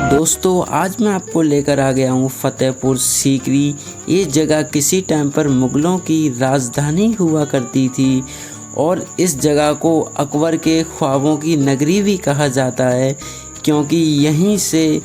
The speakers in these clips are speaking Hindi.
दोस्तों आज मैं आपको लेकर आ गया हूँ फतेहपुर सीकरी। ये जगह किसी टाइम पर मुग़लों की राजधानी हुआ करती थी और इस जगह को अकबर के ख्वाबों की नगरी भी कहा जाता है, क्योंकि यहीं से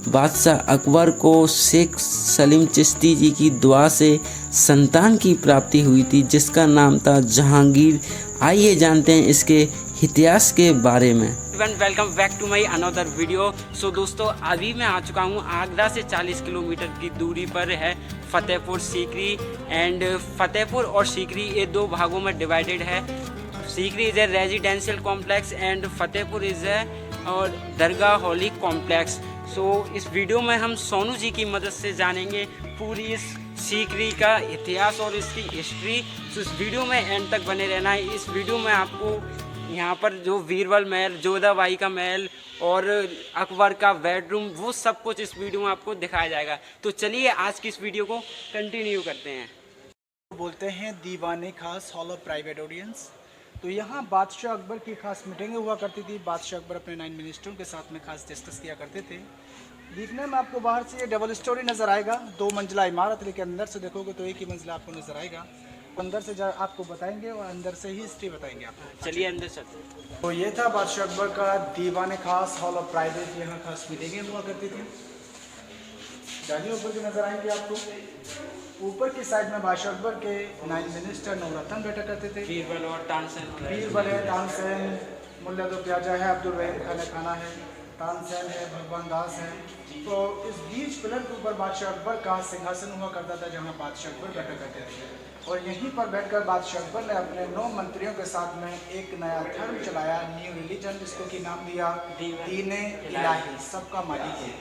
बादशाह अकबर को शेख सलीम चिश्ती जी की दुआ से संतान की प्राप्ति हुई थी, जिसका नाम था जहांगीर। आइए जानते हैं इसके इतिहास के बारे में। Welcome back to my another video. So दोस्तों अभी मैं आ चुका हूँ आगरा से 40 किलोमीटर की दूरी पर है फतेहपुर सीकरी। एंड फतेहपुर और सीकरी ये दो भागों में डिवाइडेड है। Sikri is a residential complex and Fatehpur is a और दरगाह हॉली कॉम्प्लेक्स। सो इस वीडियो में हम सोनू जी की मदद से जानेंगे पूरी इस सीकरी का इतिहास और इसकी हिस्ट्री। तो इस वीडियो में एंड तक बने रहना है। इस वीडियो में आपको यहाँ पर जो बीरबल महल, जोधाबाई का महल और अकबर का बेडरूम, वो सब कुछ इस वीडियो में आपको दिखाया जाएगा। तो चलिए आज की इस वीडियो को कंटिन्यू करते हैं। बोलते हैं दीवाने खास हॉल ऑफ प्राइवेट ऑडियंस। तो यहाँ बादशाह अकबर की खास मीटिंगें हुआ करती थी। बादशाह अकबर अपने 9 मिनिस्टरों के साथ में खास डिस्कस किया करते थे। देखने में आपको बाहर से ये डबल स्टोरी नज़र आएगा, 2 मंजिला इमारत, लेकिन अंदर से देखोगे तो एक ही मंजिला आपको नज़र आएगा। अंदर से आपको बताएंगे और अंदर से ही हिस्ट्री बताएंगे आपको। चलिए अंदर चलते। तो ये था बादशाह अकबर का दीवाने खास हॉल ऑफ प्राइवेट। यहाँ खास मीटिंगें हुआ करती थी। जानिए ऊपर की नज़र आएंगे आपको। ऊपर की साइड में बादशाह अकबर के 9 मिनिस्टर नवरत्न बैठा करते थे। बीरबल और तानसेन। बीरबल है, तानसेन, मुल्ला दो प्याजा है, अब्दुल रहीम खाना है, तानसेन है, भगवान दास है। तो इस बीच पिलर के ऊपर बादशाह अकबर का सिंहासन हुआ करता था, जहाँ बादशाह अकबर बैठा करते थे। और यहीं पर बैठकर बादशाह अकबर ने अपने 9 मंत्रियों के साथ में एक नया धर्म चलाया, न्यू रिलीजन, जिसको कि नाम दिया दीन इलाही, सबका मालिक है।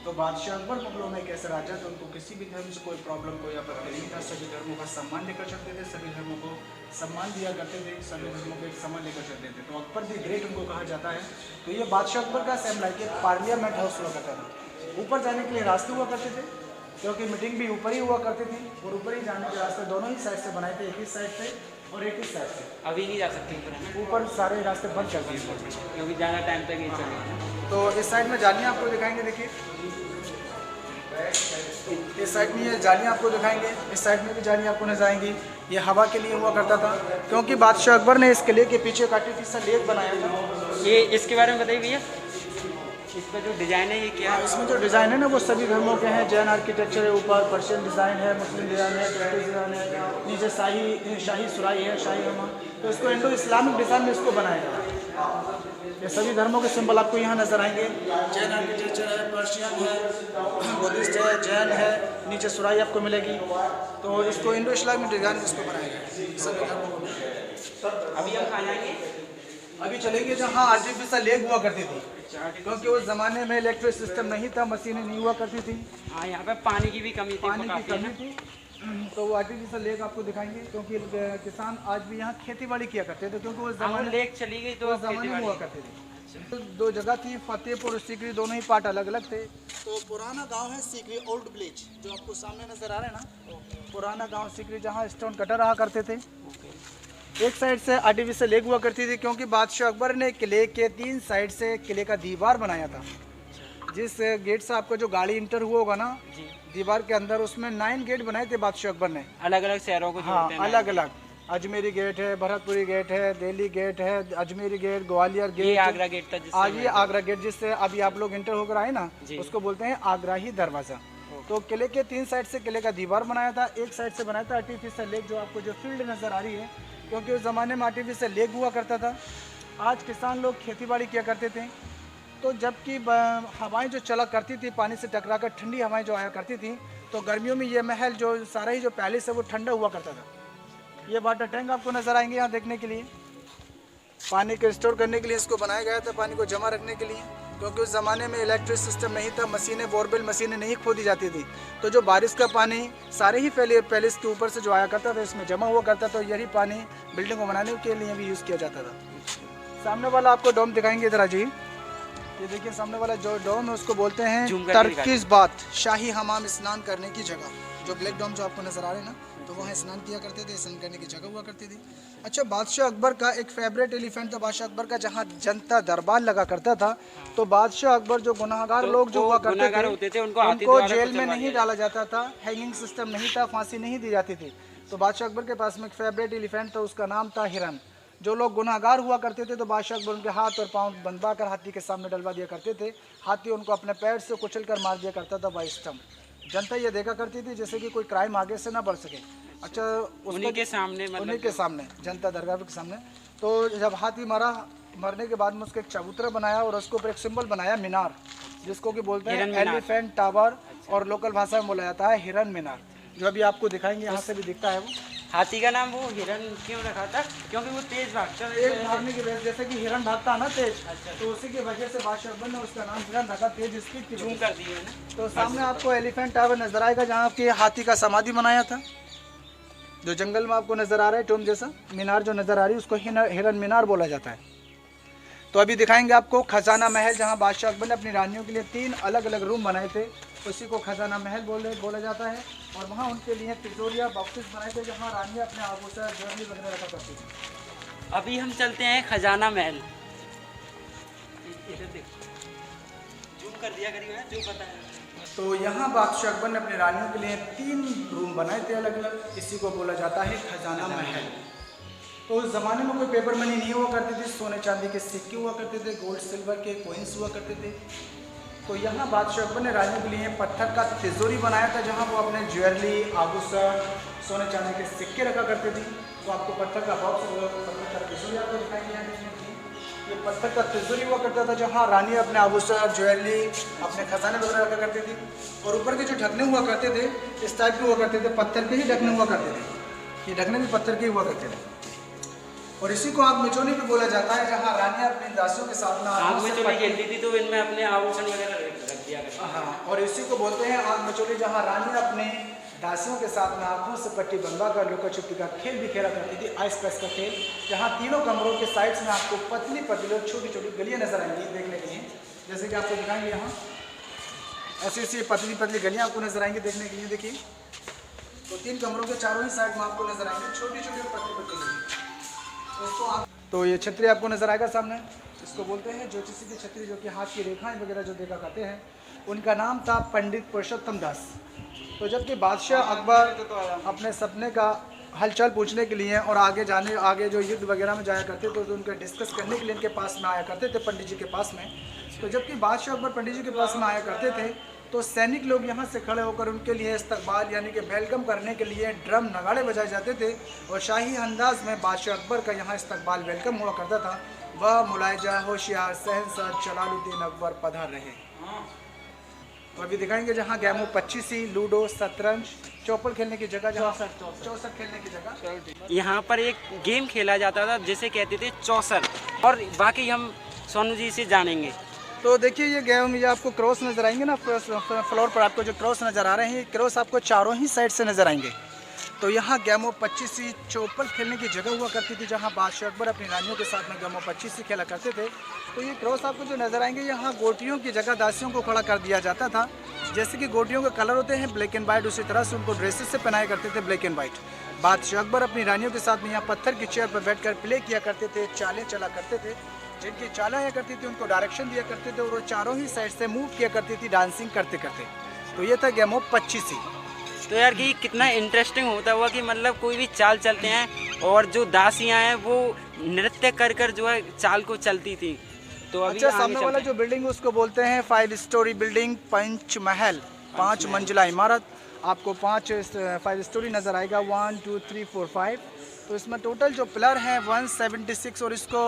तो बादशाह अकबर मुगलों में एक ऐसा राजा था, उनको किसी भी धर्म से कोई प्रॉब्लम, कोई आपत्ति नहीं था। सभी धर्मों का सम्मान लेकर चलते थे, सभी धर्मों को सम्मान दिया करते थे, सभी धर्मों को एक सम्मान लेकर चलते थे। तो अकबर दी ग्रेट उनको कहा जाता है। तो ये बादशाह अकबर का सेम लाइक पार्लियामेंट हाउस हुआ करता था। ऊपर जाने के लिए रास्ते हुआ करते थे, क्योंकि मीटिंग भी ऊपर ही हुआ करती थी। और ऊपर ही जाने के रास्ते दोनों ही साइड से बनाए थे, एक ही साइड से और एक ही साइड से। अभी नहीं जा सकते ऊपर सारे रास्ते बंद कर दिए, क्योंकि ज़्यादा टाइम तक ही चलेगा। तो इस साइड में जालियाँ आपको दिखाएंगे। देखिए इस साइड में ये जालियाँ आपको दिखाएंगे, इस साइड में भी जालियाँ आपको नजर आएंगी। ये हवा के लिए हुआ करता था, क्योंकि बादशाह अकबर ने इस किले के पीछे एक आर्टिफिशियल लेक बनाया था। ये इसके बारे में बताइए भैया, इसका जो डिज़ाइन है ये क्या है? इसमें जो डिज़ाइन है ना वो सभी धर्मों के हैं। जैन आर्किटेक्चर है, ऊपर पर्शियन डिज़ाइन है, मुस्लिम डिज़ाइन है, ब्रिटिश डिज़ाइन है, नीचे शाही सुराही है, शाही हमा। तो इसको इंडो इस्लामिक डिज़ाइन में इसको बनाया गया। ये सभी धर्मों के सिंबल आपको यहाँ नज़र आएंगे। जैन आर्किटेक्चर है, पर्शियन है, बुद्धिस्ट है, जैन है, नीचे सुराही आपको मिलेगी। तो इसको इंडो इस्लामिक डिज़ाइन में इसको बनाया गया सभी धर्मों को। अभी हम कहाँ जाएंगे? अभी चलेंगे जहाँ आर्टिफिशियल लेक हुआ करती थी, क्योंकि उस ज़माने में इलेक्ट्रिक सिस्टम नहीं था, मशीनें नहीं हुआ करती थी। हाँ, यहाँ पे पानी की भी कमी थी, पानी की कमी थी। तो वो आर्टिफिशियल लेक आपको दिखाएंगे, क्योंकि किसान आज भी यहाँ खेती बाड़ी किया करते थे, क्योंकि उस ज़माने लेक चली गई तो ज़माने में हुआ करते थे। तो 2 जगह थी, फतेहपुर और सीकरी, दोनों ही पार्ट अलग अलग थे। तो पुराना गांव है सीकरी, ओल्ड विलेज, जो आपको सामने नज़र आ रहा है ना, पुराना गांव सीकरी, जहाँ स्टोन कटर रहा करते थे। एक साइड से आर्टिफिशियल लेक हुआ करती थी, क्योंकि बादशाह अकबर ने किले के 3 साइड से किले का दीवार बनाया था। जिस गेट से आपको जो गाड़ी इंटर हुआ होगा ना दीवार के अंदर, उसमें 9 गेट बनाए थे बादशाह अकबर ने, अलग अलग शहरों को। हाँ, अलग अलग। अजमेरी गेट है, भरतपुरी गेट है, दिल्ली गेट है, अजमेरी गेट, ग्वालियर गेट, ये आगरा गेट था। आगे आगरा गेट, जिससे अभी आप लोग इंटर होकर आए ना, उसको बोलते हैं आगरा ही दरवाज़ा। तो किले के 3 साइड से किले का दीवार बनाया था, एक साइड से बनाया था आर्टिफिशियल लेक, जो आपको जो फील्ड नज़र आ रही है, क्योंकि उस ज़माने में आर्टिफिशियल लेक हुआ करता था। आज किसान लोग खेतीबाड़ी किया करते थे, तो जबकि हवाएं जो चला करती थी, पानी से टकरा कर ठंडी हवाएं जो आया करती थी, तो गर्मियों में ये महल जो सारा ही जो पैलेस है वो ठंडा हुआ करता था। ये वाटर टैंक आपको नज़र आएंगे यहाँ देखने के लिए। पानी को स्टोर करने के लिए इसको बनाया गया था, पानी को जमा रखने के लिए, क्योंकि उस ज़माने में इलेक्ट्रिक सिस्टम नहीं था, मशीनें, बोरवेल मशीनें नहीं खोदी जाती थी। तो जो बारिश का पानी सारे ही पैलेस के ऊपर से जो आया करता था, इसमें जमा हुआ करता था। यही पानी बिल्डिंग को बनाने के लिए भी यूज़ किया जाता था। सामने वाला आपको डोम दिखाएंगे इधर जी। ये देखिए सामने वाला जो डोम है उसको बोलते हैं Zoom करके टर्किश बाथ, शाही हमाम स्नान करने की जगह। जो ब्लैक डोम जो आपको नजर आ रहे हैं ना, तो वहाँ स्नान किया करते थे, स्नान करने की जगह हुआ करती थी। अच्छा, बादशाह अकबर का एक फेवरेट एलिफेंट था बादशाह अकबर का, जहाँ जनता दरबार लगा करता था। तो बादशाह अकबर जो गुनाहगार लोग जो हुआ करते थे उनको जेल में नहीं डाला जाता था, हैंगिंग सिस्टम नहीं था, फांसी नहीं दी जाती थी। तो बादशाह अकबर के पास में एक फेवरेट एलिफेंट था, उसका नाम था हिरन। जो लोग गुनाहगार हुआ करते थे तो बादशाह अकबर उनके हाथ और पाँव बंधवा कर हाथी के सामने डलवा दिया करते थे। हाथी उनको अपने पैर से कुचल कर मार दिया करता था बाई स्टम्प। जनता ये देखा करती थी जैसे कि कोई क्राइम आगे से ना बढ़ सके। अच्छा, उन्हीं के सामने उन्हीं के सामने, जनता दरगाह के सामने। तो जब हाथी मरा, मरने के बाद में उसका एक चबूतरा बनाया और उसके ऊपर एक सिंबल बनाया मीनार, जिसको कि बोलते हैं एलिफेंट टावर, और लोकल भाषा में बोला जाता है हिरन मीनार, जो अभी आपको दिखाएंगे। यहाँ से भी दिखता है वो। हाथी का नाम वो हिरन क्यों रखा था? क्योंकि वो तेज भागता है। तेज भागने की वजह, जैसे कि हिरन भागता है ना तेज, तो उसी की वजह से बादशाह अकबर ने उसका नाम हिरन रखा, तेज स्पीड की। जूम कर दिए ना। तो सामने आपको एलिफेंट टावर नजर आएगा, जहाँ के हाथी का समाधि बनाया था। जो जंगल में आपको नजर आ रहा है टोम जैसा मीनार जो नजर आ रही है, उसको हिरन मीनार बोला जाता है। तो अभी दिखाएंगे आपको खजाना महल, जहाँ बादशाह अकबर ने अपनी रानियों के लिए 3 अलग अलग रूम बनाए थे, उसी को खजाना महल बोला जाता है। और वहाँ उनके लिए तिजोरिया बॉक्सेस बनाए थे, जहाँ रानियाँ अपने आभूषण ज्वेलरी वगैरह रखा करती थी। अभी हम चलते हैं खजाना महल। इधर देख, जूम कर दिया करिए जो पता है। तो यहाँ बादशाह अकबर ने अपनी रानियों के लिए 3 रूम बनाए थे अलग अलग, इसी को बोला जाता है खजाना महल। तो उस ज़माने में कोई पेपर मनी नहीं हुआ करती थी, सोने चांदी के सिक्के हुआ करते थे, गोल्ड सिल्वर के कोइंस हुआ करते थे। तो यहाँ बादशाह अकबर ने रानियों के लिए पत्थर का तिजोरी बनाया था, जहाँ वो अपने ज्वेलरी, आभूषण, सोने चांदी के सिक्के रखा करते थे। तो आपको पत्थर का बॉक्स, पत्थर का तिजोरी आपको दिखाई दिया है। ये पत्थर का तिजोरी हुआ करता था, जहाँ रानी अपने आभूषण, ज्वेलरी, अपने खजाने वगैरह रखा करती थी। और ऊपर के जो ढकने हुआ करते थे इस टाइप के हुआ करते थे, पत्थर के ही ढकने हुआ करते थे। ये ढकने भी पत्थर के ही हुआ करते थे। और इसी को आग मिचोली भी बोला जाता है, जहाँ रानियाँ अपनी दासियों के साथ आग मिचोली खेलती थी, तो इनमें अपने आभूषण वगैरह रख दिया करती। हाँ, और इसी को बोलते हैं आग मिचोली, जहाँ रानियाँ अपने दासियों के साथ में आँखों से पट्टी बंधवा कर लुका छुपी का खेल भी खेला करती थी, आइस पाइस का खेल। जहाँ तीनों कमरों के साइड्स में आपको पतली पतली और छोटी छोटी गलियाँ नजर आएंगी देखने के लिए, जैसे कि आपको दिखाएंगे। यहाँ ऐसी ऐसी पतली पतली गलियाँ आपको नजर आएंगी देखने के लिए। देखिए, तो 3 कमरों के चारों ही साइड में आपको नजर आएंगे छोटी छोटी और पतली पतली गलियाँ। तो ये छतरी आपको नजर आएगा सामने, इसको बोलते हैं ज्योतिषी की छतरी, जो कि हाथ की रेखाएं वगैरह जो देखा करते हैं। उनका नाम था पंडित पुरुषोत्तम दास। तो जबकि बादशाह अकबर अपने सपने का हलचल पूछने के लिए और आगे जो युद्ध वगैरह में जाया करते थे, तो उनके डिस्कस करने के लिए इनके पास में आया करते थे, पंडित जी के पास में। तो जबकि बादशाह अकबर पंडित जी के पास में आया करते थे, तो सैनिक लोग यहाँ से खड़े होकर उनके लिए इस्तकबाल यानी कि वेलकम करने के लिए ड्रम नगाड़े बजाए जाते थे। और शाही अंदाज में बादशाह अकबर का यहाँ इस्तकबाल वेलकम हुआ करता था। वह मुलायजा होशियार शहंशाह जलालुद्दीन अकबर पधार रहे। तो अभी दिखाएंगे जहाँ गैमो 25 लूडो, शतरंज, चौपड़ खेलने की जगह, जहाँ 64 खेलने की जगह। यहाँ पर एक गेम खेला जाता था जिसे कहते थे चौसर, और बाकी हम सोनू जी से जानेंगे। तो देखिए ये गेम, ये आपको क्रॉस नजर आएंगे ना, फ्लोर पर आपको जो क्रॉस नजर आ रहे हैं, ये क्रॉस आपको चारों ही साइड से नजर आएंगे। तो यहाँ गैमो 25 चौपड़ खेलने की जगह हुआ करती थी, जहाँ बादशाह अकबर अपनी रानियों के साथ में गैमो 25 खेला करते थे। तो ये क्रॉस आपको जो नजर आएंगे, यहाँ गोटियों की जगह दासियों को खड़ा कर दिया जाता था। जैसे कि गोटियों के कलर होते हैं ब्लैक एंड वाइट, उसी तरह से उनको ड्रेसेस से पहनाया करते थे ब्लैक एंड वाइट। बादशाह अकबर अपनी रानियों के साथ में यहाँ पत्थर की चेयर पर बैठकर प्ले किया करते थे, चालें चला करते थे। जिनकी चालें आया करती थी उनको डायरेक्शन दिया करते थे, और वो चारों ही साइड से मूव किया करती थी डांसिंग करते करते। तो ये था गैमो 25। तो यार कि कितना इंटरेस्टिंग होता हुआ कि मतलब कोई भी चाल चलते हैं, और जो दासियाँ हैं वो नृत्य कर कर जो है चाल को चलती थी। तो अभी अच्छा, सामने वाला जो बिल्डिंग उसको बोलते हैं 5 स्टोरी बिल्डिंग, पंचमहल, 5 मंजिला इमारत। आपको 5 स्टोरी नज़र आएगा, 1 2 3 4 5। तो इसमें टोटल जो पिलर हैं 176। और इसको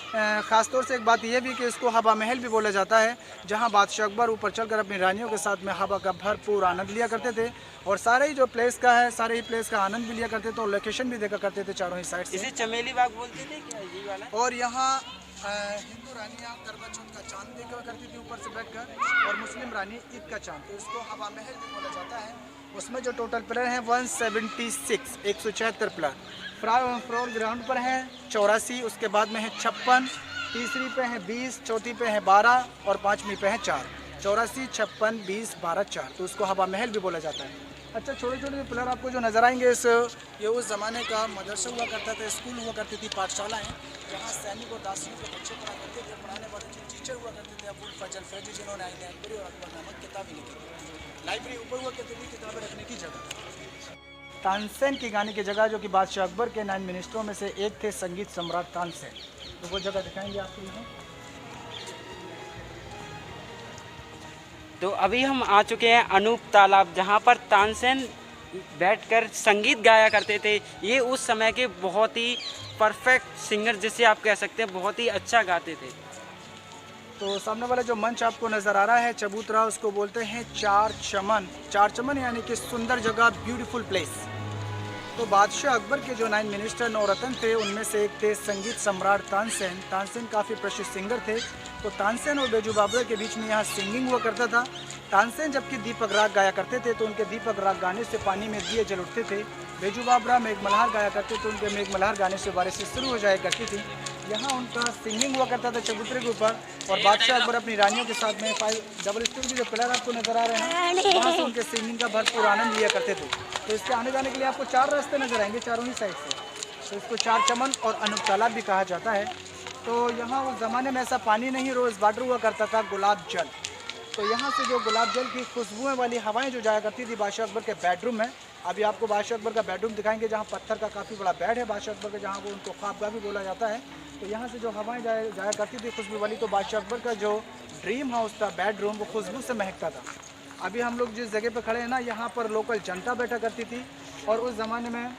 ख़ासतौर से एक बात यह भी कि इसको हवा महल भी बोला जाता है, जहां बादशाह अकबर ऊपर चढ़कर अपनी रानियों के साथ में हवा का भरपूर आनंद लिया करते थे। और सारे ही जो प्लेस का है, सारे ही प्लेस का आनंद भी लिया करते थे, और लोकेशन भी देखा करते थे चारों ही साइड से। इसे चमेली बाग बोलते थे क्या ये वाला? और यहाँ हिंदू रानियाँ करवा चौथ का चांद देखा करती थी ऊपर से बैठकर, और मुस्लिम रानी ईद का चांद। तो इसको हवा महल भी बोला जाता है। उसमें जो टोटल पिलर हैं 176, 176 पिलर। फ्लोर ग्राउंड पर है 84, उसके बाद में है 56, तीसरी पे है 20, चौथी पे है 12 और पाँचवीं पे है 4। 84, 56, 20, 12, 4। तो उसको हवा महल भी बोला जाता है। अच्छा, छोटे छोटे पिलर आपको जो नज़र आएंगे ये उस ज़माने का मदरसा हुआ करता था, स्कूल हुआ करती थी, पाठशालाएँ, जहाँ सैनिक और दासियों के बच्चे पढ़ा करते थे। पढ़ाने वाले जो टीचर हुआ करते थे अबुल फजल फैजी, जिन्होंने आईन अकबरी और अकबर नामक किताबें लिखी थी। लाइब्रेरी ऊपर हुआ करती थी, किताबें रखने की जगह। तानसेन की गाने की जगह, जो कि बादशाह अकबर के 9 मिनिस्टरों में से एक थे, संगीत सम्राट तानसेन। तो वो जगह दिखाएंगे आपको यहाँ। तो अभी हम आ चुके हैं अनूप तालाब, जहाँ पर तानसेन बैठकर संगीत गाया करते थे। ये उस समय के बहुत ही परफेक्ट सिंगर, जिसे आप कह सकते हैं बहुत ही अच्छा गाते थे। तो सामने वाला जो मंच आपको नज़र आ रहा है चबूतरा, उसको बोलते हैं चार चमन। चार चमन यानी कि सुंदर जगह, ब्यूटीफुल प्लेस। तो बादशाह अकबर के जो 9 मिनिस्टर नौरत्न थे, उनमें से एक थे संगीत सम्राट तानसेन। तानसेन काफ़ी प्रसिद्ध सिंगर थे। तो तानसेन और बेजू बाबरा के बीच में यहाँ सिंगिंग हुआ करता था। तानसेन जबकि दीपक राग गाया करते थे, तो उनके दीपक राग गाने से पानी में दिए जल उठते थे। बेजू बाबरा मेघ मल्हार गाया करते थे, उनके मेघ मल्हार गाने से बारिश शुरू हो जाया करती थी। यहाँ उनका सिंगिंग हुआ करता था चबूतरे के ऊपर। और बादशाह अकबर अपनी रानियों के साथ में 5 डबल स्टोर के जो पिलर आपको नज़र आ रहे हैं, वहाँ से उनके सिंगिंग का भरपूर आनंद लिया करते थे। तो इसके आने जाने के लिए आपको 4 रास्ते नजर आएंगे, चारों ही साइड से। तो इसको चार चमन और अनूप तालाब भी कहा जाता है। तो यहाँ उस ज़माने में ऐसा पानी नहीं, रोज़ वाटर हुआ करता था, गुलाब जल। तो यहाँ से जो गुलाब जल की खुशबुएँ वाली हवाएं जो जाया करती थी बादशाह अकबर के बेडरूम में। अभी आपको बादशाह अकबर का बेडरूम दिखाएंगे, जहाँ पत्थर का काफ़ी बड़ा बेड है बादशाह अकबर का, जहाँ को उनको ख्वाबगाह भी बोला जाता है। तो यहाँ से जो हवाएं जाया करती थी खुशबू वाली, तो बादशाह अकबर का जो ड्रीम हाउस था, बेडरूम, वो खुशबू से महकता था। अभी हम लोग जिस जगह पर खड़े हैं ना, यहाँ पर लोकल जनता बैठा करती थी। और उस ज़माने में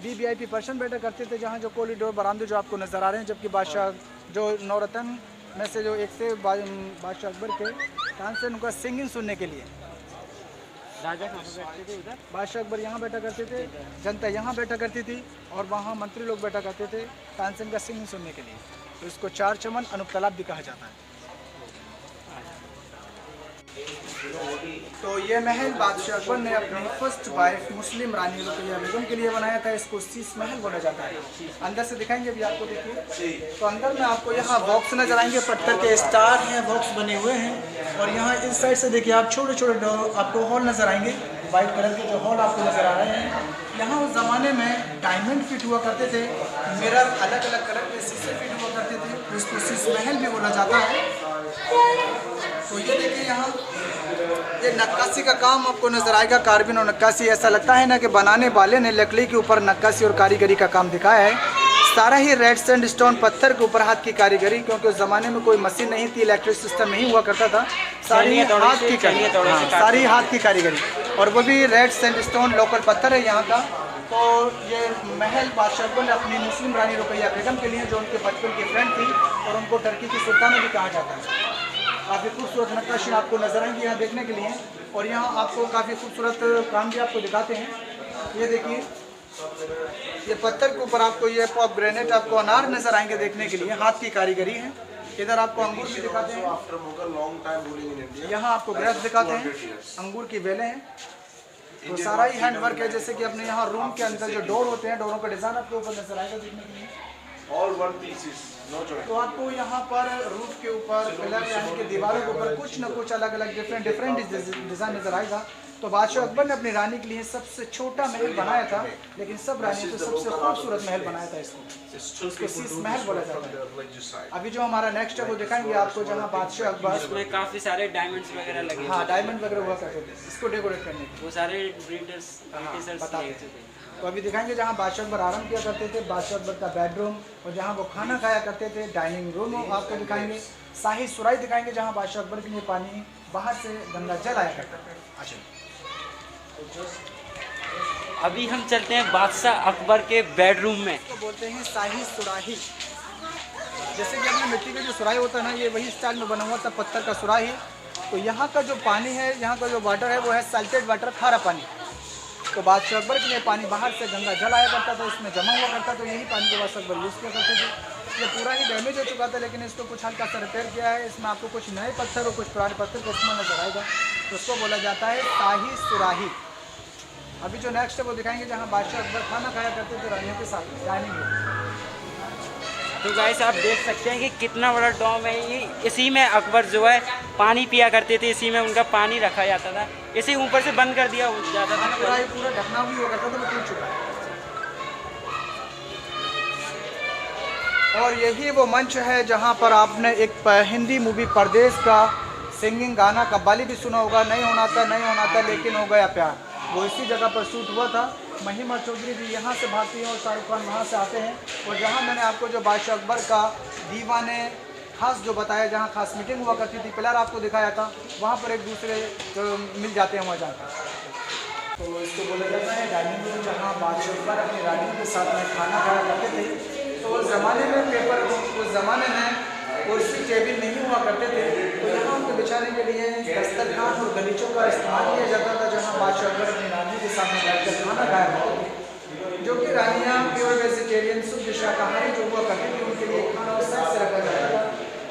VIP पर्सन बैठा करते थे, जहाँ जो कॉरिडोर बरामदे जो आपको नज़र आ रहे हैं। जबकि बादशाह जो नौरत्न में से जो एक से बादशाह अकबर के तानसेन, उनका सिंगिंग सुनने के लिए राजा कहाँ पे बैठते थे? उधर बादशाह अकबर यहाँ बैठा करते थे, जनता यहाँ बैठा करती थी, और वहाँ मंत्री लोग बैठा करते थे तानसेन का सिंगिंग सुनने के लिए। तो इसको चार चमन अनूप तालाब भी कहा जाता है। तो ये महल बादशाह अकबर ने अपनी फर्स्ट वाइफ मुस्लिम रानी रुकैया बेगम के लिए बनाया था। इसको शीश महल बोला जाता है। अंदर से दिखाएंगे भी आपको, देखिए। तो अंदर में आपको यहाँ बॉक्स नजर आएंगे, पत्थर के स्टार हैं, बॉक्स बने हुए हैं। और यहाँ इस साइड से देखिए आप छोटे छोटे आपको हॉल नजर आएंगे, वाइट कलर के जो हॉल आपको नजर आ रहे हैं। यहाँ उस ज़माने में डायमंड फिट हुआ करते थे, मिरर अलग अलग कलर के शीशे फिट हुआ करते थे, जिसको शीश महल भी बोला जाता है। तो ये देखिए यहाँ ये नक्काशी का काम आपको नजर आएगा, कार्बिन और नक्काशी। ऐसा लगता है ना कि बनाने वाले ने लकड़ी के ऊपर नक्काशी और कारीगरी का काम दिखाया है। सारा ही रेड सैंडस्टोन पत्थर के ऊपर हाथ की कारीगरी, क्योंकि उस ज़माने में कोई मशीन नहीं थी, इलेक्ट्रिक सिस्टम नहीं हुआ करता था। सारी हाथ की कारीगरी, और वो भी रेड सैंडस्टोन लोकल पत्थर है यहाँ का। तो ये महल बादशाह अकबर ने अपनी मुस्लिम रानी रुकैया बेगम के लिए, जो उनके बचपन की फ्रेंड थी, और उनको टर्की की सुल्ताना भी कहा जाता है। काफ़ी खूबसूरत नक्काशी आपको नजर आएंगी यहाँ देखने के लिए। और यहाँ आपको काफ़ी खूबसूरत काम भी आपको दिखाते हैं। ये देखिए, ये पत्थर के ऊपर आपको ये पॉप ग्रेनेट, आपको अनार नजर आएंगे देखने के लिए, हाथ की कारीगरी है। इधर आपको अंगूर भी दिखाते हैं, यहाँ आपको ग्रेप्स दिखाते हैं, अंगूर की बेलें हैं। तो सारा ही हैंड वर्क है। जैसे कि अपने यहाँ रूम के अंदर जो डोर होते हैं, डोरों का डिज़ाइन आपके ऊपर नजर आएगा देखने के लिए। तो आपको यहाँ पर रूफ के ऊपर, पिलर यानी कि दीवारों के ऊपर कुछ न कुछ अलग अलग डिफरेंट डिज़ाइन नजर आएगा। तो बादशाह अकबर ने अपनी रानी के लिए सबसे छोटा महल बनाया था, लेकिन सब रानियों से सबसे खूबसूरत महल बनाया था। इसको शीश महल बोला जाता है। अभी जो हमारा नेक्स्ट है वो दिखाएंगे आपको, जहाँ बादशाह अकबर, इसमें काफी सारे डायमंड्स वगैरह लगे। हाँ, डायमंड वगैरह हुआ करते थे इसको डेकोरेट करने के, वो सारे ब्रिटिशर्स बताते थे। तो अभी दिखाएंगे जहाँ बादशाह अकबर आराम किया करते थे, बादशाह अकबर का बेडरूम, और जहाँ वो खाना खाया करते थे, डाइनिंग रूम आपको दिखाएंगे। शाही सुराही दिखाएंगे, जहाँ बादशाह अकबर के लिए पानी बाहर से गंगा जल आया करता था। अच्छा, अभी हम चलते हैं बादशाह अकबर के बेडरूम में। तो बोलते हैं शाही सुराही। जैसे कि अपने मिट्टी का जो सुराही होता है ना, ये वही स्टाइल में बना हुआ था, पत्थर का सुराही। तो यहाँ का जो पानी है, यहाँ का जो वाटर है, वो है सल्टेड वाटर, खारा पानी। तो बादशाह अकबर के लिए पानी बाहर से गंगा जल आया करता था, इसमें जमा हुआ करता, तो यही पानी के बादशाह अकबर यूज़ किया करते थे। ये पूरा ही डैमेज हो चुका था, लेकिन इसको कुछ हल्का सा रिपेयर किया है। इसमें आपको कुछ नए पत्थर और कुछ पुराने पत्थर का इस्तेमाल नजर आएगा। तो उसको बोला जाता है शाही सुराही। अभी जो नेक्स्ट है वो दिखाएंगे, जहाँ बादशाह अकबर खाना खाया करते थे रानियों के साथ, डाइनिंग रूम। तो गाइस आप देख सकते हैं कि कितना बड़ा डॉम है ये। इसी में अकबर जो है पानी पिया करते थे, इसी में उनका पानी रखा जाता था, इसी ऊपर से बंद कर दिया जाता था ना। पूरा ढकना भी हुआ करता था, वो टूट चुका है। और यही वो मंच है जहाँ पर आपने एक हिंदी मूवी परदेश का सिंगिंग गाना कव्वाली भी सुना होगा, नहीं होना था लेकिन हो गया प्यार। वो इसी जगह पर शूट हुआ था। महिमा चौधरी जी यहाँ से भागती हैं और शाहरुख खान वहाँ से आते हैं। और जहाँ मैंने आपको जो बादशाह अकबर का दीवाने खास जो बताया, जहाँ खास मीटिंग हुआ करती थी, पिलर आपको दिखाया था, वहाँ पर एक दूसरे जो मिल जाते हैं वहाँ जाकर। तो इसको बोला जाता है डाइनिंग रूम, जहाँ बादशाह अकबर अपनी रानी के साथ में खाना खाया करते थे। तो उस ज़माने में उस ज़माने में कुर्सी टेबल नहीं हुआ करते थे, तो यहाँ उनको बिछाने के लिए दस्तरखान और गलीचों का इस्तेमाल किया जाता था, जहाँ बादशाह अकबर अपनी रानी के सामने बैठकर खाना खाया करते थे। जो कि रानियाँ प्योर वेजिटेरियन शुद्ध शाकाहारी जो हुआ करती थी, उनके लिए खाना उस साइड से रखा जाता था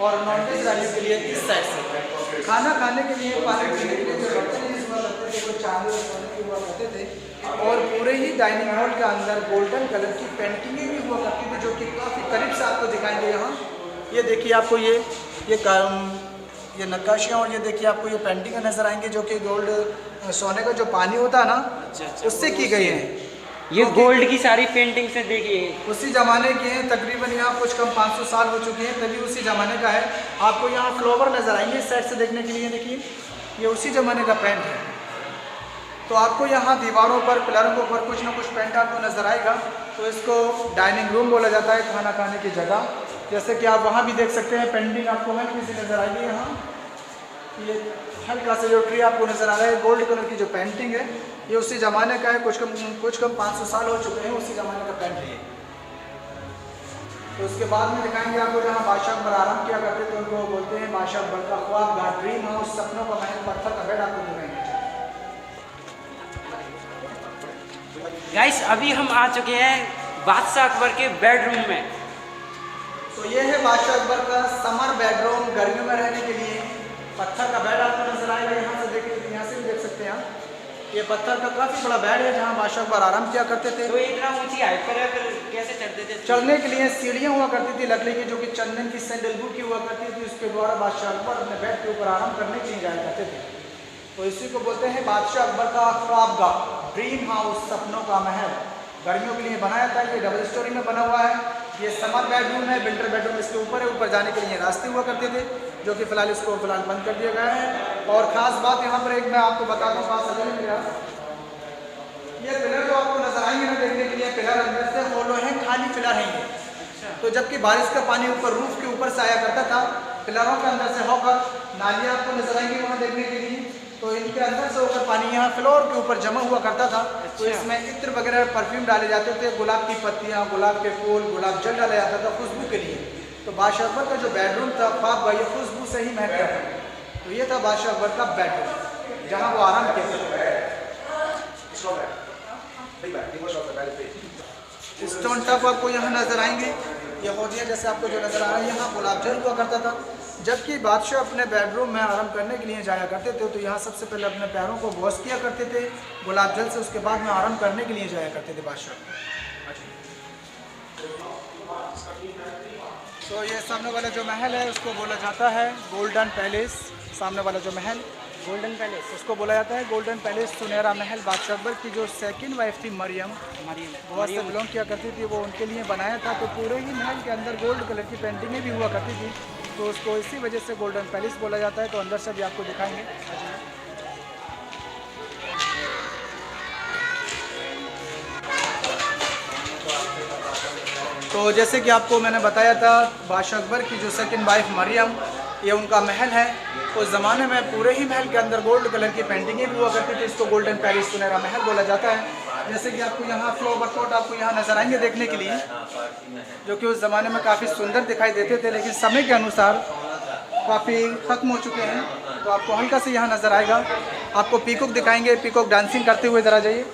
और नॉनवेज रानी के लिए इस साइड से। खाना खाने के लिए, पानी पीने के लिए जो बर्तन यूज हुआ करते थे वो चांदी और सोने के हुआ करते थे। और पूरे ही डाइनिंग हॉल के अंदर गोल्डन कलर की पेंटिंगें भी हुआ करती थी, जो कि काफ़ी करीब से आपको दिखाएंगे। यहाँ ये देखिए आपको ये नक्काशियाँ और ये देखिए आपको ये पेंटिंग नज़र आएंगे, जो कि गोल्ड सोने का जो पानी होता है ना, उससे की गई है। ये गोल्ड की सारी पेंटिंग से देखिए उसी ज़माने की हैं, तकरीबन यहाँ कुछ कम 500 साल हो चुके हैं, तभी उसी ज़माने का है। आपको यहाँ फ्लावर नज़र आएंगे इस साइड से देखने के लिए, देखिए ये उसी ज़माने का पेंट है। तो आपको यहाँ दीवारों पर, पिलरों के ऊपर कुछ ना कुछ पेंट आपको नज़र आएगा। तो इसको डाइनिंग रूम बोला जाता है, खाना खाने की जगह। जैसे कि आप वहाँ भी देख सकते हैं, पेंटिंग आपको हल्की सी नज़र आएगी। यहाँ ये हल्का सा जो ट्री आपको नज़र आ रहा है, गोल्ड कलर की जो पेंटिंग है, ये उसी ज़माने का है। कुछ कम 500 साल हो चुके हैं, उसी ज़माने का पेंट है। तो उसके बाद में दिखाएंगे आपको जहाँ बादशाह अकबर आराम किया करते थे, उनको बोलते हैं बादशाह अकबर का ख्वाब, ड्रीम हाउस, सपनों का महल, पत्थर का बेड आपको दिखाएंगे। गाइस अभी हम आ चुके हैं बादशाह अकबर के बेडरूम में। तो ये है बादशाह अकबर का समर बेडरूम, गर्मियों में रहने के लिए। पत्थर का बेड आपको नजर आएगा, यहाँ से देखिए, यहाँ से भी देख सकते हैं आप। ये पत्थर का काफ़ी बड़ा बेड है, जहाँ बादशाह अकबर आराम किया करते थे। तो इतना ऊंची हाइट पर है, फिर कैसे चढ़ते थे? चढ़ने के लिए सीढ़ियाँ हुआ करती थी लकड़ी की, जो कि चंदन की सैंडलवुड की हुआ करती थी। उसके द्वारा बादशाह अकबर अपने बेड के ऊपर आराम करने के लिए जाया करते थे। तो इसी को बोलते हैं बादशाह अकबर का ख्वाबगाह, ड्रीम हाउस, सपनों का महल। गर्मियों के लिए बनाया था, ये डबल स्टोरी में बना हुआ है। ये समर बेडरूम है, विंटर बेडरूम इसके ऊपर है। ऊपर जाने के लिए रास्ते हुआ करते थे, जो कि फिलहाल इसको बंद कर दिया गया है। और ख़ास बात यहाँ पर एक मैं आपको बता दूँ, बात समझ में गया, ये पिलर जो आपको नजर आएंगे ना देखने के लिए, पिलर अंदर से होलो है, खाली पिलर है ये। तो जबकि बारिश का पानी ऊपर रूफ के ऊपर से आया करता था, पिलरों के अंदर से होकर नालियाँ आपको नजर आएंगी वहाँ देखने के लिए। तो इनके अंदर से होकर पानी यहाँ फ्लोर के ऊपर जमा हुआ करता था। तो इसमें इत्र वगैरह परफ्यूम डाले जाते थे, गुलाब की पत्तियाँ, गुलाब के फूल, गुलाब जल डाला जाता था खुशबू के लिए। तो बादशाह अकबर का जो बेडरूम था, ख्वाब ये खुशबू से ही महकता था। तो ये था बादशाह अकबर का बेडरूम, जहाँ वो आराम किया था। स्टोन टप आपको यहाँ नजर आएंगे, ये होदिया जैसे आपको जो नजर आ रहा है, यहाँ गुलाब जल हुआ करता था। जबकि बादशाह अपने बेडरूम में आराम करने के लिए जाया करते थे, तो यहाँ सबसे पहले अपने पैरों को वॉश किया करते थे गुलाब जल से, उसके बाद में आराम करने के लिए जाया करते थे बादशाह। तो ये सामने वाला जो महल है उसको बोला जाता है गोल्डन पैलेस। सामने वाला जो महल गोल्डन पैलेस, उसको बोला जाता है गोल्डन पैलेस, सुनहरा महल। बादशाह अकबर की जो सेकंड वाइफ थी मरियम, बहुत से बिलोंग किया करती थी, वो उनके लिए बनाया था। तो पूरे ही महल के अंदर गोल्ड कलर की पेंटिंगें भी हुआ करती थी, तो उसको इसी वजह से गोल्डन पैलेस बोला जाता है। तो अंदर से भी आपको दिखाएंगे। तो जैसे कि आपको मैंने बताया था, बादशाह अकबर की जो सेकंड वाइफ मरियम, ये उनका महल है। उस ज़माने में पूरे ही महल के अंदर गोल्ड कलर की पेंटिंगें भी हुआ करती थी, इसको गोल्डन पैलेस, सुनहरा महल बोला जाता है। जैसे कि आपको यहाँ फ्लावर पॉट आपको यहाँ नजर आएंगे देखने के लिए, जो कि उस ज़माने में काफ़ी सुंदर दिखाई देते थे, लेकिन समय के अनुसार काफ़ी ख़त्म हो चुके हैं। तो आपको हल्का से यहाँ नज़र आएगा। आपको पीकॉक दिखाएंगे, पीकॉक डांसिंग करते हुए ज़रा जाइए।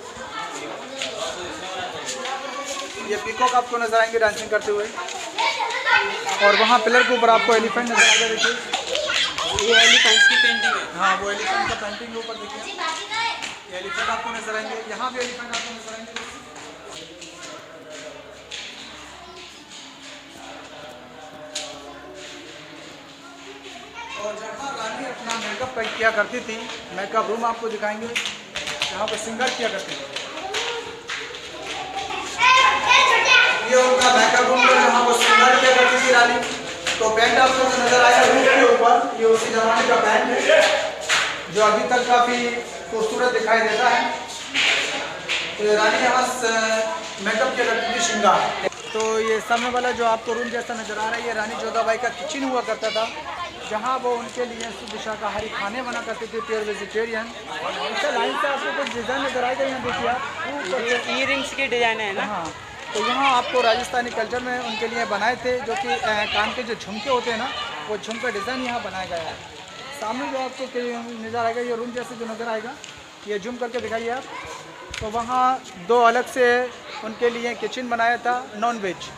ये पीकॉक आपको नजर आएंगे डांसिंग करते हुए। और वहाँ पिलर के ऊपर आपको एलिफेंट नजर आएगा, देखिए ये एलिफेंट्स की पेंटिंग है। हाँ, वो एलिफेंट का पेंटिंग के ऊपर देखिए, ये एलिफेंट आपको नजर आएंगे। यहाँ भी एलिफेंट आपको नजर आएंगे। और जहाँ रानी अपना मेकअप किया करती थी, मेकअप रूम आपको दिखाएंगे, जहाँ पर श्रृंगार किया करती थी। ये उनका मेकअप रूम है जहाँ वो श्रृंगार किया करती थी रानी। तो पैंट आपको नजर आएगा रूम के ऊपर, ये उसी जमाने का पैंट है जो अभी तक काफ़ी खूबसूरत दिखाई देता है। तो रानी यहाँ मेकअप किया करती थी श्रृंगार। तो ये सामने वाला जो आपको रूम जैसा नज़र आ रहा है, ये रानी जोधाबाई का किचन हुआ करता था, जहाँ वो उनके लिए शुद्ध शाकाहारी खाने बना करते थे, प्योर वेजिटेरियन। इससे लाइन से आपको कुछ डिज़ाइन नज़र आएगा, यहाँ देखिए आप ईयरिंग्स के डिज़ाइन है ना। हाँ, तो यहाँ आपको राजस्थानी कल्चर में उनके लिए बनाए थे, जो कि कान के जो झुमके होते हैं ना, वो झुमका डिज़ाइन यहाँ बनाया गया है। सामने जो आपको नज़र आएगा, ये रूम जैसे जो नज़र आएगा, ये जूम करके दिखाइए आप। तो वहाँ दो अलग से उनके लिए किचन बनाया था नॉन वेज,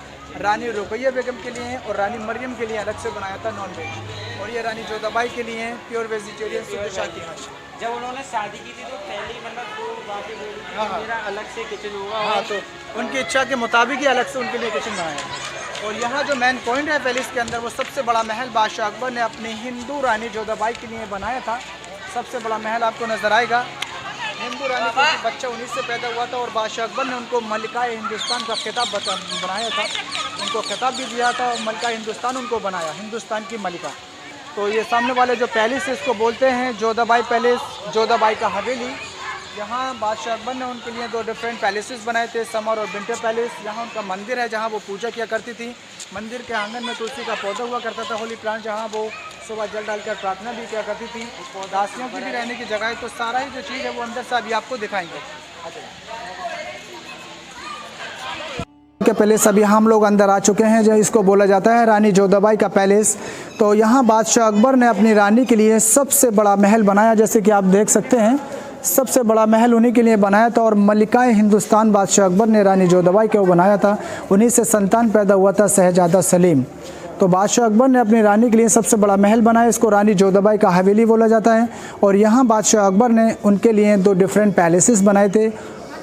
रानी रुकैया बेगम के लिए और रानी मरियम के लिए अलग से बनाया था नॉन वेज, और ये रानी जोधाबाई के लिए प्योर वेजिटेरियन शुद्ध शाकाहारी। जब उन्होंने शादी की थी तो पहले मतलब तो बातें बोली थी हाँ, मेरा अलग से किचन होगा। हाँ, तो उनकी इच्छा के मुताबिक ही अलग से उनके लिए किचन बनाया। और यहाँ जो मेन पॉइंट है पैलेस के अंदर, वो सबसे बड़ा महल बादशाह अकबर ने अपनी हिंदू रानी जोधाबाई के लिए बनाया था। सबसे बड़ा महल आपको नज़र आएगा। हिंदू रानी का बच्चा उन्हीं से पैदा हुआ था, और बादशाह अकबर ने उनको मलिकाए हिंदुस्तान का खिताब बनाया था, उनको खिताब भी दिया था, और मलिका हिंदुस्तान उनको बनाया, हिंदुस्तान की मलिका। तो ये सामने वाले जो पैलेस है इसको बोलते हैं जोधाबाई पैलेस, जोधाबाई का हवेली। यहाँ बादशाह अकबर ने उनके लिए दो डिफरेंट पैलेसेस बनाए थे, समर और विंटर पैलेस। यहाँ उनका मंदिर है जहाँ वो पूजा किया करती थी। मंदिर के आंगन में तुलसी का पौधा हुआ करता था, होली प्लांट, जहाँ वो सुबह जल डालकर प्रार्थना भी किया करती थी। दासियों की भी रहने की जगह है। तो सारा ही जो चीज़ है वो अंदर से अभी आपको दिखाएंगे। के पैलेस अभी हम लोग अंदर आ चुके हैं, जो इसको बोला जाता है रानी जोधाबाई का पैलेस। तो यहाँ बादशाह अकबर ने अपनी रानी के लिए सबसे बड़ा महल बनाया, जैसे कि आप देख सकते हैं, सबसे बड़ा महल उन्हीं के लिए बनाया था। और मलिकाए हिंदुस्तान बादशाह अकबर ने रानी जोधाबाई को बनाया था, उन्हीं से संतान पैदा हुआ था शहजादा सलीम। तो बादशाह अकबर ने अपनी रानी के लिए सबसे बड़ा महल बनाया, इसको रानी जोधाबाई का हवेली बोला जाता है। और यहाँ बादशाह अकबर ने उनके लिए दो डिफरेंट पैलेसेस बनाए थे,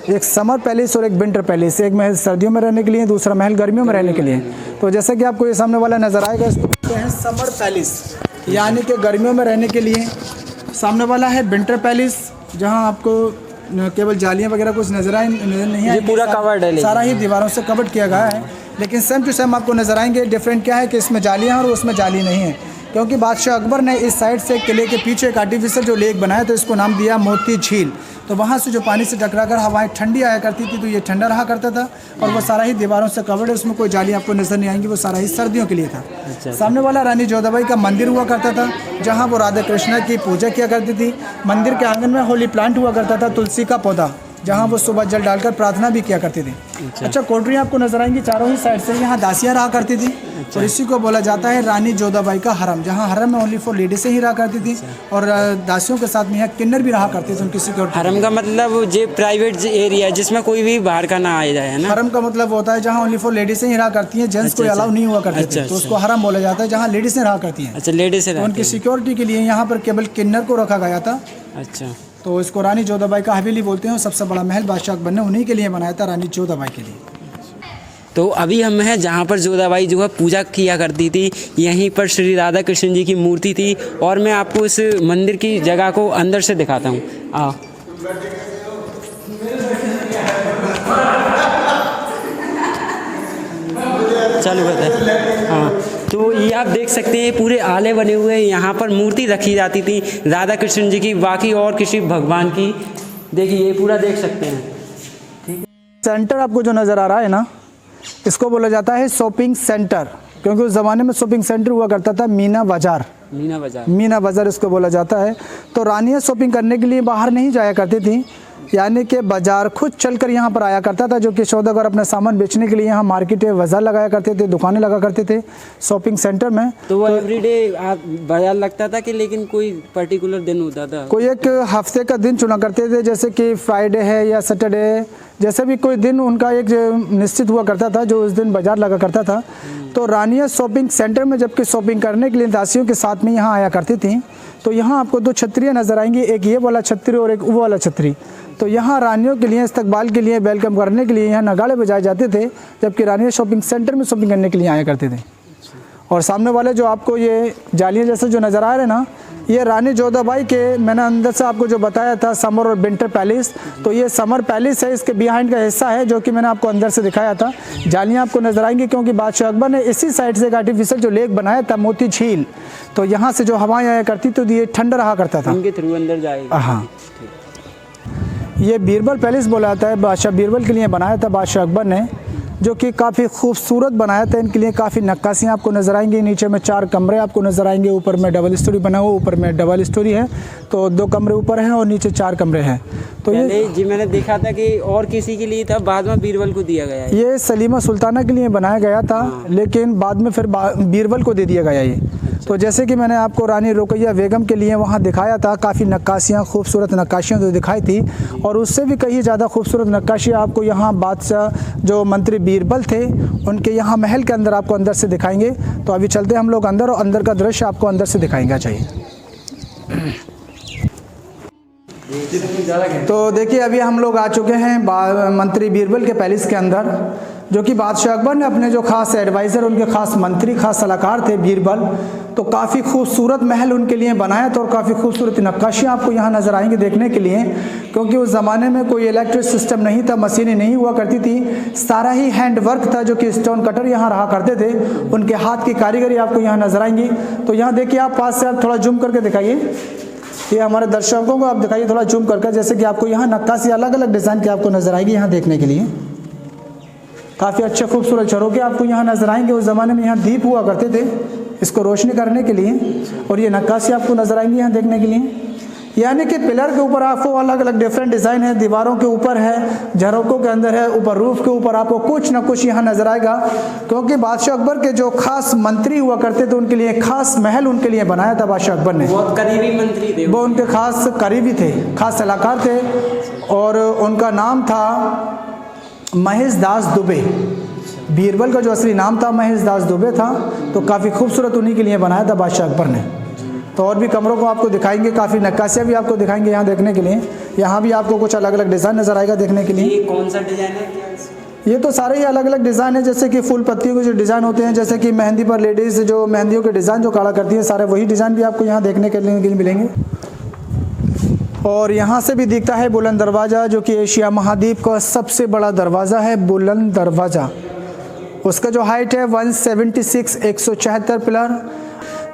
एक समर पैलेस और एक विंटर पैलेस। एक महल सर्दियों में रहने के लिए, दूसरा महल गर्मियों में रहने के लिए। तो जैसे कि आपको ये सामने वाला नज़र आएगा, इसको कहते हैं समर पैलेस, यानी कि गर्मियों में रहने के लिए। सामने वाला है विंटर पैलेस, जहाँ आपको केवल जालियाँ वगैरह कुछ नजर नहीं आएगी, पूरा कवर्ड है, सारा ही दीवारों से कवर्ड किया गया है। लेकिन सेम टू सेम आपको नजर आएंगे। डिफरेंट क्या है कि इसमें जालियाँ हैं और उसमें जाली नहीं है, क्योंकि बादशाह अकबर ने इस साइड से किले के पीछे एक आर्टिफिशियल जो लेक बनाया, तो इसको नाम दिया मोती झील। तो वहाँ से जो पानी से टकराकर हवाएं ठंडी आया करती थी, तो ये ठंडा रहा करता था, और वो सारा ही दीवारों से कवर्ड है, उसमें कोई जाली आपको नजर नहीं आएंगी, वो सारा ही सर्दियों के लिए था। सामने वाला रानी जोधाबाई का मंदिर हुआ करता था, जहाँ वो राधा कृष्णा की पूजा किया करती थी। मंदिर के आंगन में होली प्लांट हुआ करता था, तुलसी का पौधा, जहाँ वो सुबह जल डालकर प्रार्थना भी किया करती थी। अच्छा, कोठरियाँ आपको नजर आएंगी चारों ही साइड से। यहाँ दासियाँ रहा करती थी, और इसी को बोला जाता है रानी जोधाबाई का हरम, जहाँ हरम में ओनली फॉर लेडीज से ही रहा करती थी, और दासियों के साथ में यहाँ किन्नर भी रहा करते थे उनकी सिक्योरिटी। हरम का मतलब जो प्राइवेट एरिया है जिसमें कोई भी बाहर का ना आ जाए ना। हरम का मतलब होता है जहाँ ओनली फॉर लेडीज से ही रहा करती हैं, जेंट्स कोई अलाउ नहीं हुआ करते थे, तो उसको हरम बोला जाता है, जहाँ लेडीज से रहा करती हैं। अच्छा, लेडीज से उनकी सिक्योरिटी के लिए यहाँ पर केवल किन्नर को रखा गया था। अच्छा, तो इसको रानी जोधाबाई का हवेली बोलते हैं, और सबसे बड़ा महल बादशाह अकबर ने उन्हीं के लिए बनाया था, रानी जोधाबाई के लिए। तो अभी हम हैं जहाँ पर जोधाबाई जो है पूजा किया करती थी। यहीं पर श्री राधा कृष्ण जी की मूर्ति थी, और मैं आपको इस मंदिर की जगह को अंदर से दिखाता हूँ। आओ, चलो बताए। हाँ, तो ये आप देख सकते हैं पूरे आले बने हुए हैं, यहाँ पर मूर्ति रखी जाती थी राधा कृष्ण जी की, बाकी और किसी भगवान की। देखिए ये पूरा देख सकते हैं। ठीक है, सेंटर आपको जो नज़र आ रहा है ना, इसको बोला जाता है शॉपिंग सेंटर, क्योंकि उस ज़माने में शॉपिंग सेंटर हुआ करता था मीना बाज़ार। मीना बाज़ार इसको बोला जाता है। तो रानियाँ शॉपिंग करने के लिए बाहर नहीं जाया करती थी, यानी कि बाज़ार खुद चलकर यहाँ पर आया करता था, जो कि सौदागर अपना सामान बेचने के लिए यहाँ मार्केट बाज़ार लगाया करते थे, दुकानें लगा करते थे शॉपिंग सेंटर में। तो वो एवरीडे बाजार लगता था कि लेकिन कोई पर्टिकुलर दिन होता था? कोई एक हफ्ते का दिन चुना करते थे, जैसे कि फ्राइडे है या सैटरडे है, जैसे भी कोई दिन उनका एक निश्चित हुआ करता था जो उस दिन बाजार लगा करता था। तो रानियाँ शॉपिंग सेंटर में जबकि शॉपिंग करने के लिए दासियों के साथ में यहाँ आया करती थी। तो यहाँ आपको दो छतरियाँ नज़र आएंगी, एक ये वाला छतरी और एक वो वाला छतरी। तो यहाँ रानियों के लिए इस्तकबाल के लिए, वेलकम करने के लिए यहाँ नगाड़े बजाए जाते थे, जबकि रानियाँ शॉपिंग सेंटर में शॉपिंग करने के लिए आया करते थे। और सामने वाले जो आपको ये जालियाँ जैसे जो नज़र आ रहे हैं ना, ये रानी जोधाबाई के, मैंने अंदर से आपको जो बताया था समर और विंटर पैलेस, तो ये समर पैलेस है, इसके बिहाइंड का हिस्सा है जो कि मैंने आपको अंदर से दिखाया था। जालियाँ आपको नज़र आएंगी क्योंकि बादशाह अकबर ने इसी साइड से एक आर्टिफिशियल जो लेक बनाया था मोती झील, तो यहाँ से जो हवाएं आया करती तो ये ठंडा रहा करता था, उनके थ्रू अंदर जाएगी। हाँ। ये बीरबल पैलेस बोला जाता है, बादशाह बीरबल के लिए बनाया था बादशाह अकबर ने, जो कि काफ़ी खूबसूरत बनाया था। इनके लिए काफ़ी नक्काशियाँ आपको नज़र आएंगी। नीचे में 4 कमरे आपको नज़र आएंगे, ऊपर में डबल स्टोरी बना हुआ, ऊपर में डबल स्टोरी है, तो 2 कमरे ऊपर हैं और नीचे 4 कमरे हैं। तो ये जी मैंने देखा था कि और किसी के लिए था, बाद में बीरबल को दिया गया है। ये सलीमा सुल्ताना के लिए बनाया गया था, लेकिन बाद में फिर बीरबल को दे दिया गया ये। तो जैसे कि मैंने आपको रानी रुकैया बेगम के लिए वहाँ दिखाया था, काफ़ी नक्काशियाँ, खूबसूरत नक्काशियाँ जो दिखाई थी, और उससे भी कहीं ज़्यादा खूबसूरत नक्काशियाँ आपको यहाँ बादशाह जो मंत्री बीरबल थे उनके यहाँ महल के अंदर आपको अंदर से दिखाएंगे। तो अभी चलते हम लोग अंदर, और अंदर का दृश्य आपको अंदर से दिखाएंगे। चाहिए तो देखिए अभी हम लोग आ चुके हैं मंत्री बीरबल के पैलेस के अंदर, जो कि बादशाह अकबर ने अपने जो खास एडवाइज़र, उनके खास मंत्री, खास सलाहकार थे बीरबल, तो काफ़ी खूबसूरत महल उनके लिए बनाया था और काफ़ी खूबसूरत नक्काशियाँ आपको यहाँ नज़र आएंगी देखने के लिए। क्योंकि उस ज़माने में कोई इलेक्ट्रिक सिस्टम नहीं था, मशीनें नहीं हुआ करती थी, सारा ही हैंड वर्क था, जो कि स्टोन कटर यहाँ रहा करते थे, उनके हाथ की कारीगरी आपको यहाँ नज़र आएंगी। तो यहाँ देखिए आप पास से आप थोड़ा जूम करके दिखाइए, ये हमारे दर्शकों को आप दिखाइए थोड़ा जूम करके, जैसे कि आपको यहाँ नक्काशी अलग अलग डिज़ाइन की आपको नज़र आएगी यहाँ देखने के लिए। काफ़ी अच्छे खूबसूरत झरोखे आपको यहाँ नज़र आएंगे। उस ज़माने में यहाँ दीप हुआ करते थे इसको रोशनी करने के लिए, और ये नक्काशी आपको नज़र आएंगी यहाँ देखने के लिए। यानी कि पिलर के ऊपर आपको अलग अलग डिफरेंट डिज़ाइन है, दीवारों के ऊपर है, झरोकों के अंदर है, ऊपर रूफ के ऊपर आपको कुछ ना कुछ यहाँ नज़र आएगा। क्योंकि बादशाह अकबर के जो खास मंत्री हुआ करते थे उनके लिए खास महल उनके लिए बनाया था बादशाह अकबर ने। बहुत करीबी मंत्री थे वो, उनके खास करीबी थे, खास सलाहकार थे, और उनका नाम था महेश दास दुबे। बीरबल का जो असली नाम था महेश दास दुबे था। तो काफ़ी खूबसूरत उन्हीं के लिए बनाया था बादशाह अकबर ने। तो और भी कमरों को आपको दिखाएंगे, काफ़ी नक्काशियाँ भी आपको दिखाएंगे यहाँ देखने के लिए। यहाँ भी आपको कुछ अलग अलग डिज़ाइन नज़र आएगा देखने के लिए। ये कौन सा डिज़ाइन है? ये तो सारे ही अलग अलग डिज़ाइन है, जैसे कि फूल पत्तियों के जो डिज़ाइन होते हैं, जैसे कि मेहंदी पर लेडीज़ जो मेहंदियों के डिज़ाइन जो काढ़ा करती है, सारे वही डिज़ाइन भी आपको यहाँ देखने के लिए मिलेंगे। और यहाँ से भी दिखता है बुलंद दरवाज़ा, जो कि एशिया महाद्वीप का सबसे बड़ा दरवाज़ा है बुलंद दरवाज़ा। उसका जो हाइट है 176 174 पिलर।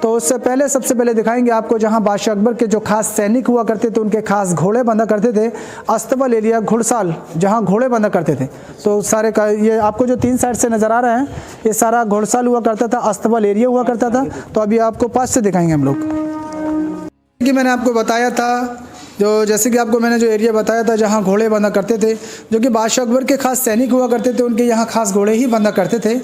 तो उससे पहले सबसे पहले दिखाएंगे आपको जहाँ बादशाह अकबर के जो खास सैनिक हुआ करते थे, उनके खास घोड़े बंधा करते थे, अस्तबल एरिया घुड़साल जहाँ घोड़े बंधा करते थे। तो सारे का ये आपको जो 3 साइड से नज़र आ रहा है, ये सारा घुड़साल हुआ करता था, अस्तबल एरिया हुआ करता था। तो अभी आपको पास से दिखाएंगे हम लोग। कि मैंने आपको बताया था जो, जैसे कि आपको मैंने जो एरिया बताया था जहाँ घोड़े बंधा करते थे, जो कि बादशाह अकबर के खास सैनिक हुआ करते थे, उनके यहाँ खास घोड़े ही बंधा करते थे।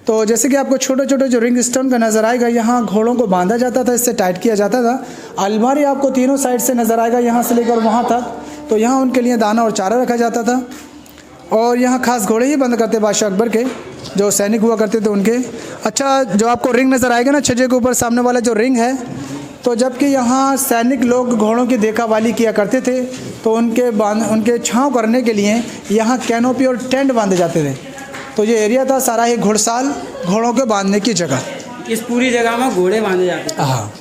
तो जैसे कि आपको छोटे छोटे जो रिंग स्टोन का नज़र आएगा, यहाँ घोड़ों को बांधा जाता था, इससे टाइट किया जाता था। अलमारी आपको तीनों साइड से नज़र आएगा, यहाँ से लेकर वहाँ तक। तो यहाँ उनके लिए दाना और चारा रखा जाता था, और यहाँ खास घोड़े ही बंद करते बादशाह अकबर के जो सैनिक हुआ करते थे उनके। अच्छा, जो आपको रिंग नज़र आएगा ना छज्जे के ऊपर, सामने वाला जो रिंग है, तो जबकि यहाँ सैनिक लोग घोड़ों की देखावाली किया करते थे, तो उनके छांव करने के लिए यहाँ कैनोपी और टेंट बांधे जाते थे। तो ये एरिया था सारा ही घुड़साल, घोड़ों के बांधने की जगह। इस पूरी जगह में घोड़े बांधे जाते थे। हाँ।